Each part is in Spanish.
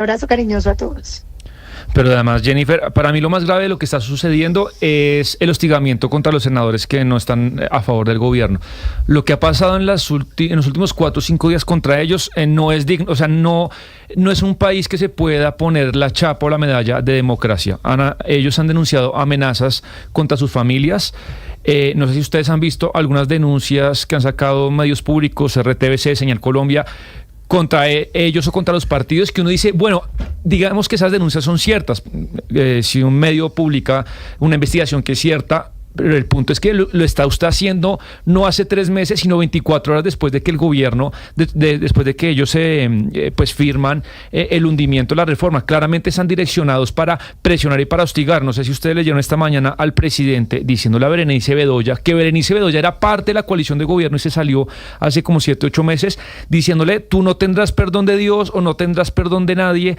abrazo cariñoso a todos. Pero además, Jennifer, para mí lo más grave de lo que está sucediendo es el hostigamiento contra los senadores que no están a favor del gobierno. Lo que ha pasado en los últimos 4 o 5 días contra ellos no es digno, o sea, no es un país que se pueda poner la chapa o la medalla de democracia. Ellos han denunciado amenazas contra sus familias. No sé si ustedes han visto algunas denuncias que han sacado medios públicos, RTBC, Señal Colombia, contra ellos o contra los partidos, que uno dice, bueno, digamos que esas denuncias son ciertas. Si un medio publica una investigación que es cierta, pero el punto es que lo está usted haciendo no hace 3 meses, sino 24 horas después de que el gobierno, después de que ellos pues firman el hundimiento de la reforma. Claramente están direccionados para presionar y para hostigar. No sé si ustedes leyeron esta mañana al presidente diciéndole a Berenice Bedoya, que Berenice Bedoya era parte de la coalición de gobierno y se salió hace como 7 o 8 meses, diciéndole, tú no tendrás perdón de Dios o no tendrás perdón de nadie,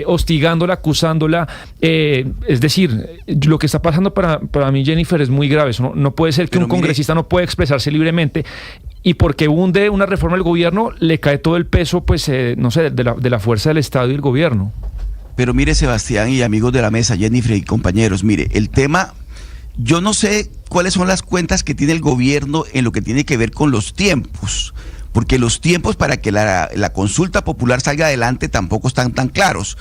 hostigándola, acusándola. Es decir, lo que está pasando para mí, Jennifer, es muy grave. Eso no puede ser que un congresista no pueda expresarse libremente y porque hunde una reforma del gobierno le cae todo el peso, pues, no sé, de la fuerza del Estado y el gobierno. Pero mire, Sebastián y amigos de la mesa, Jennifer y compañeros, mire, el tema, yo no sé cuáles son las cuentas que tiene el gobierno en lo que tiene que ver con los tiempos, porque los tiempos para que la consulta popular salga adelante tampoco están tan claros.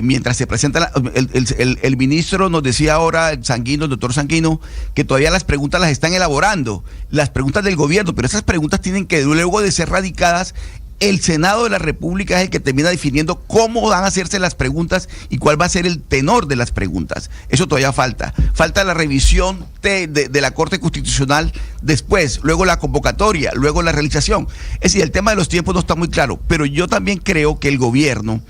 Mientras se presenta, el ministro nos decía ahora, el doctor Sanguino, que todavía las preguntas las están elaborando, las preguntas del gobierno, pero esas preguntas tienen que, luego de ser radicadas, el Senado de la República es el que termina definiendo cómo van a hacerse las preguntas y cuál va a ser el tenor de las preguntas. Eso todavía falta. Falta la revisión de la Corte Constitucional después, luego la convocatoria, luego la realización. Es decir, el tema de los tiempos no está muy claro, pero yo también creo que el gobierno,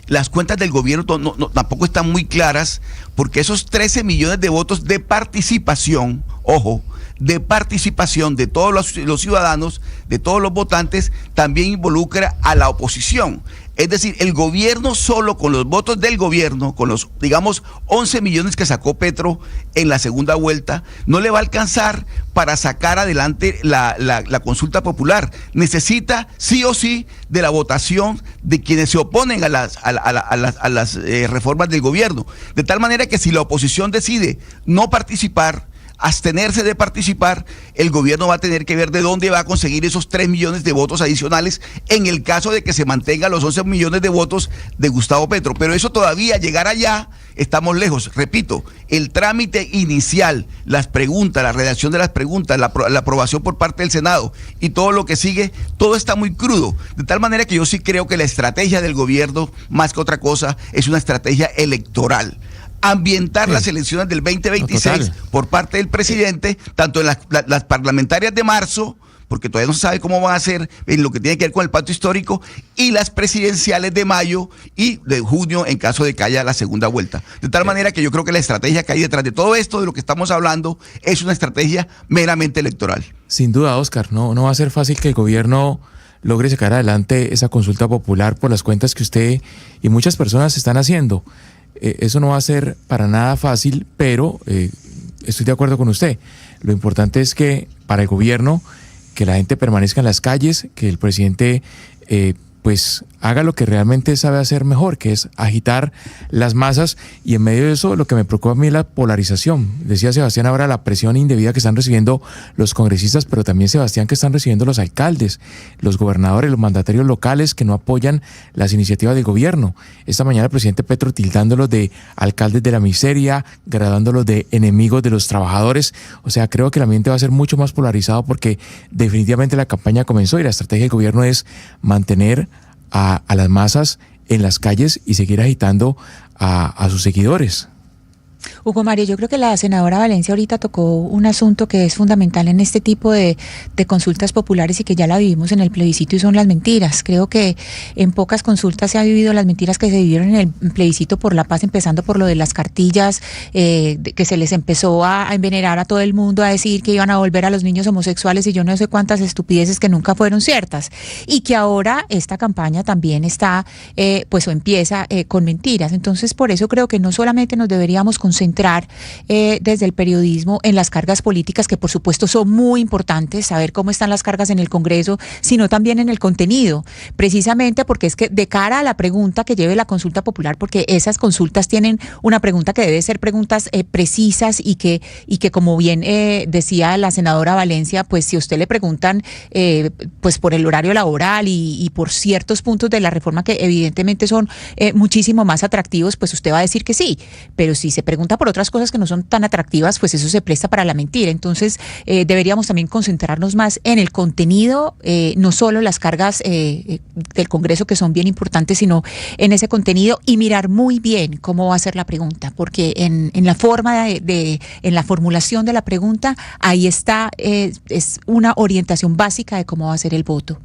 las cuentas del gobierno tampoco están muy claras, porque esos 13 millones de votos de participación, ojo, de participación de todos los ciudadanos, de todos los votantes, también involucra a la oposición. Es decir, el gobierno solo con los votos del gobierno, con los, digamos, 11 millones que sacó Petro en la segunda vuelta, no le va a alcanzar para sacar adelante la consulta popular. Necesita sí o sí de la votación de quienes se oponen a las reformas del gobierno. De tal manera que si la oposición decide no participar, abstenerse de participar, el gobierno va a tener que ver de dónde va a conseguir esos 3 millones de votos adicionales en el caso de que se mantengan los 11 millones de votos de Gustavo Petro. Pero eso todavía, llegar allá, estamos lejos. Repito, el trámite inicial, las preguntas, la redacción de las preguntas, la aprobación por parte del Senado y todo lo que sigue, todo está muy crudo. De tal manera que yo sí creo que la estrategia del gobierno, más que otra cosa, es una estrategia electoral. Ambientar las elecciones del 2026 por parte del presidente, tanto en las parlamentarias de marzo, porque todavía no se sabe cómo van a ser en lo que tiene que ver con el pacto histórico, y las presidenciales de mayo y de junio en caso de que haya la segunda vuelta. De tal manera que yo creo que la estrategia que hay detrás de todo esto, de lo que estamos hablando, es una estrategia meramente electoral. Sin duda, Óscar, no va a ser fácil que el gobierno logre sacar adelante esa consulta popular por las cuentas que usted y muchas personas están haciendo. Eso no va a ser para nada fácil, pero estoy de acuerdo con usted. Lo importante es que para el gobierno, que la gente permanezca en las calles, que el presidente pues haga lo que realmente sabe hacer mejor, que es agitar las masas, y en medio de eso lo que me preocupa a mí es la polarización. Decía Sebastián ahora la presión indebida que están recibiendo los congresistas, pero también, Sebastián, que están recibiendo los alcaldes, los gobernadores, los mandatarios locales que no apoyan las iniciativas del gobierno. Esta mañana el presidente Petro tildándolos de alcaldes de la miseria, graduándolos de enemigos de los trabajadores. O sea, creo que el ambiente va a ser mucho más polarizado porque definitivamente la campaña comenzó y la estrategia del gobierno es mantener a las masas en las calles y seguir agitando a sus seguidores. Hugo Mario, yo creo que la senadora Valencia ahorita tocó un asunto que es fundamental en este tipo de consultas populares y que ya la vivimos en el plebiscito, y son las mentiras. Creo que en pocas consultas se ha vivido las mentiras que se vivieron en el plebiscito por la paz, empezando por lo de las cartillas, que se les empezó a envenenar a todo el mundo, a decir que iban a volver a los niños homosexuales y yo no sé cuántas estupideces que nunca fueron ciertas, y que ahora esta campaña también está, pues o empieza con mentiras. Entonces, por eso creo que no solamente nos deberíamos concentrar concentrar desde el periodismo en las cargas políticas, que por supuesto son muy importantes, saber cómo están las cargas en el Congreso, sino también en el contenido, precisamente porque es que de cara a la pregunta que lleve la consulta popular, porque esas consultas tienen una pregunta que debe ser preguntas precisas y que como bien decía la senadora Valencia, pues si a usted le preguntan pues por el horario laboral y por ciertos puntos de la reforma que evidentemente son muchísimo más atractivos, pues usted va a decir que sí, pero si se pregunta por otras cosas que no son tan atractivas, pues eso se presta para la mentira. Entonces deberíamos también concentrarnos más en el contenido, no solo las cargas del Congreso, que son bien importantes, sino en ese contenido, y mirar muy bien cómo va a ser la pregunta, porque en la forma en la formulación de la pregunta, ahí está, es una orientación básica de cómo va a ser el voto.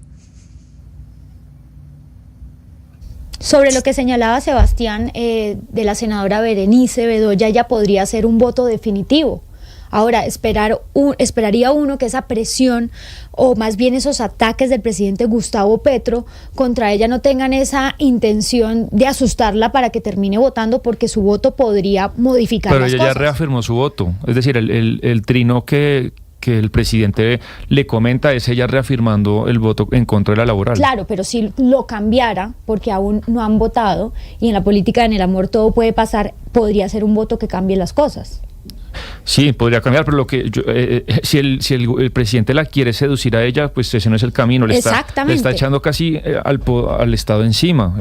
Sobre lo que señalaba Sebastián de la senadora Berenice Bedoya, ya podría ser un voto definitivo. Ahora, esperaría uno que esa presión, o más bien esos ataques del presidente Gustavo Petro contra ella, no tengan esa intención de asustarla para que termine votando, porque su voto podría modificar las cosas. Pero ella ya reafirmó su voto, es decir, el trino que el presidente le comenta es ella reafirmando el voto en contra de la laboral. Claro, pero si lo cambiara, porque aún no han votado, y en la política, en el amor, todo puede pasar, podría ser un voto que cambie las cosas. Sí, podría cambiar, pero si el presidente la quiere seducir a ella, pues ese no es el camino. Le está echando casi al Estado encima.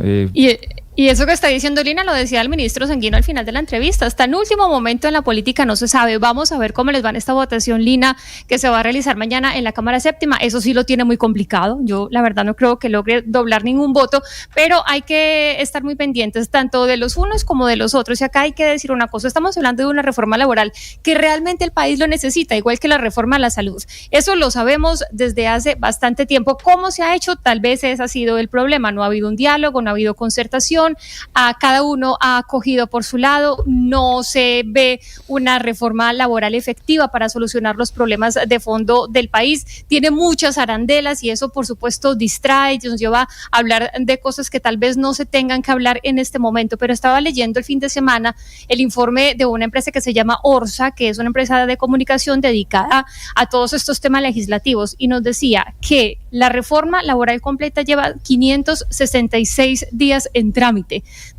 Y eso que está diciendo Lina lo decía el ministro Sanguino al final de la entrevista. Hasta en último momento en la política no se sabe. Vamos a ver cómo les va en esta votación, Lina, que se va a realizar mañana en la Cámara Séptima. Eso sí lo tiene muy complicado. Yo, la verdad, no creo que logre doblar ningún voto, pero hay que estar muy pendientes tanto de los unos como de los otros. Y acá hay que decir una cosa. Estamos hablando de una reforma laboral que realmente el país lo necesita, igual que la reforma a la salud. Eso lo sabemos desde hace bastante tiempo. ¿Cómo se ha hecho? Tal vez ese ha sido el problema. No ha habido un diálogo, no ha habido concertación. A cada uno ha cogido por su lado, no se ve una reforma laboral efectiva para solucionar los problemas de fondo del país, tiene muchas arandelas y eso por supuesto distrae, nos lleva a hablar de cosas que tal vez no se tengan que hablar en este momento. Pero estaba leyendo el fin de semana el informe de una empresa que se llama Orsa, que es una empresa de comunicación dedicada a todos estos temas legislativos, y nos decía que la reforma laboral completa lleva 566 días en trámite.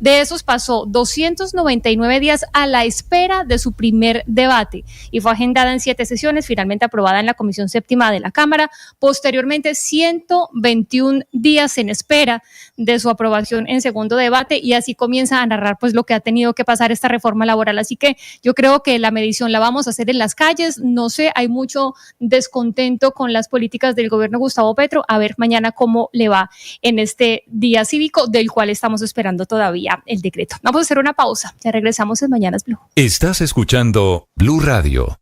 De esos pasó 299 días a la espera de su primer debate y fue agendada en 7 sesiones, finalmente aprobada en la Comisión Séptima de la Cámara. Posteriormente, 121 días en espera de su aprobación en segundo debate, y así comienza a narrar pues lo que ha tenido que pasar esta reforma laboral. Así que yo creo que la medición la vamos a hacer en las calles. No sé, hay mucho descontento con las políticas del gobierno Gustavo Petro. A ver mañana cómo le va en este día cívico del cual estamos esperando todavía el decreto. Vamos a hacer una pausa. Ya regresamos en Mañanas Blue. Estás escuchando Blue Radio.